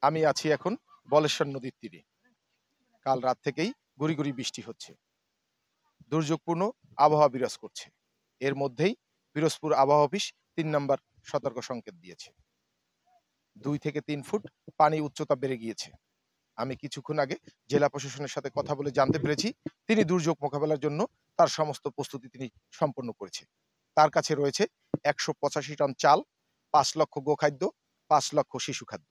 আমি আছি এখন বলেশ্বর নদীর তীরে। কাল রাত থেকেই গুড়ি গুড়ি বৃষ্টি হচ্ছে, দুর্যোগপূর্ণ আবহাওয়া বিরাজ করছে। এর মধ্যেই পিরোজপুর আবহাওয়া অফিস ৩ নম্বর সতর্ক সংকেত দিয়েছে। 2 থেকে 3 ফুট পানি উচ্চতা বেড়ে গিয়েছে। আমি কিছুক্ষণ আগে জেলা প্রশাসনের সাথে কথা বলে জানতে পেরেছি তিনি দুর্যোগ মোকাবেলার জন্য তার সমস্ত প্রস্তুতি তিনি সম্পন্ন করেছে। তার কাছে রয়েছে ১৮৫ টন চাল, ৫ লক্ষ গোখাদ্য, ৫ লক্ষ শিশু খাদ্য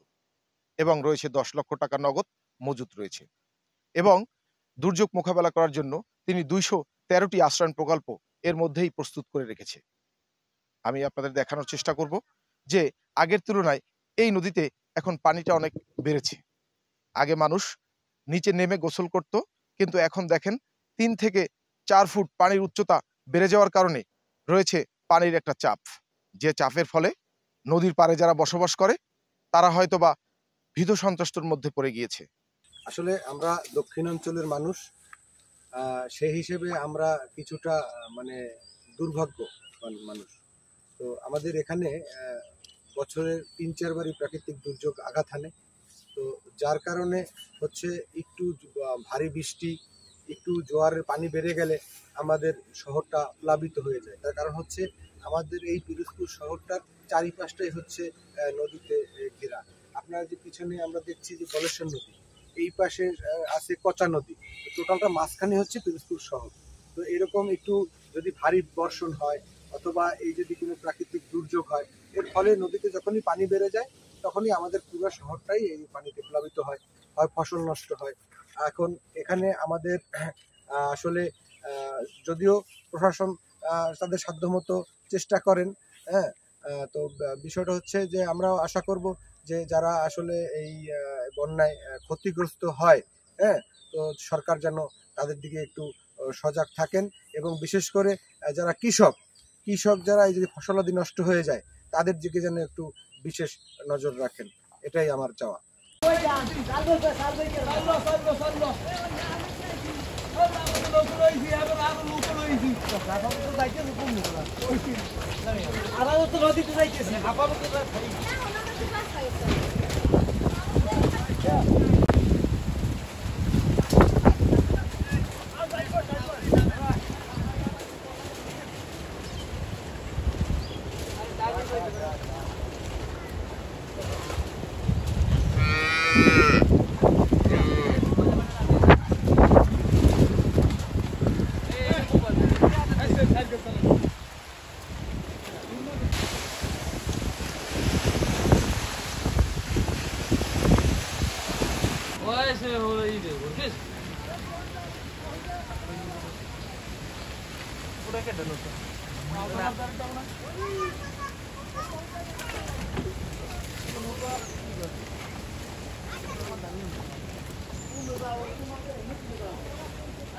এবং রয়েছে ১০ লক্ষ টাকা নগদ মজুত রয়েছে। এবং দুর্যোগ মোকাবেলা করার জন্য তিনি ২১৩টি আশ্রয়ণ প্রকল্প এর মধ্যেই প্রস্তুত করে রেখেছে। আমি আপনাদের দেখানোর চেষ্টা করব যে আগের তুলনায় এই নদীতে এখন পানিটা অনেক বেড়েছে। আগে মানুষ নিচে নেমে গোসল করত, কিন্তু এখন দেখেন ৩ থেকে ৪ ফুট পানির উচ্চতা বেড়ে যাওয়ার কারণে রয়েছে পানির একটা চাপ, যে চাপের ফলে নদীর পাড়ে যারা বসবাস করে তারা হয়তোবা ভীত সন্ত্রস্তর মধ্যে পড়ে গিয়েছে। আসলে আমরা দক্ষিণাঞ্চলের মানুষ, সেই হিসেবে আমরা কিছুটা মানে দুর্ভাগ্যবান মানুষ। তো আমাদের এখানে বছরের ৩-৪ বারই প্রাকৃতিক দুর্যোগ আঘাত হানে। তো যার কারণে হচ্ছে একটু ভারী বৃষ্টি, একটু জোয়ারের পানি বেড়ে গেলে আমাদের শহরটা প্লাবিত হয়ে যায়। তার কারণ হচ্ছে আমাদের এই পিরোজপুর শহরটার চারিপাশটাই হচ্ছে নদীতে ঘেরা। আপনারা যে পিছনে আমরা দেখছি যে বলেশ্বর নদী, এই পাশে আছে কচা নদী, টোটালটা মাঝখানে হচ্ছে পিরোজপুর শহর। তো এরকম একটু যদি ভারী বর্ষণ হয় অথবা এই যদি কোনো প্রাকৃতিক দুর্যোগ হয়, এর ফলে নদীতে যখনই পানি বেড়ে যায় তখনই আমাদের পুরো শহরটাই এই পানিতে প্লাবিত হয়, ফসল নষ্ট হয়। এখন এখানে আমাদের আসলে যদিও প্রশাসন তাদের সাধ্যমতো চেষ্টা করেন, হ্যাঁ, তো বিষয়টা হচ্ছে যে আমরাও আশা করব যে যারা আসলে এই বন্যায় ক্ষতিগ্রস্ত হয়, হ্যাঁ, তো সরকার যেন তাদের দিকে একটু সজাগ থাকেন এবং বিশেষ করে যারা কৃষক যারা এই যদি ফসলাদি নষ্ট হয়ে যায় তাদের দিকে যেন একটু বিশেষ নজর রাখেন, এটাই আমার চাওয়া। Udah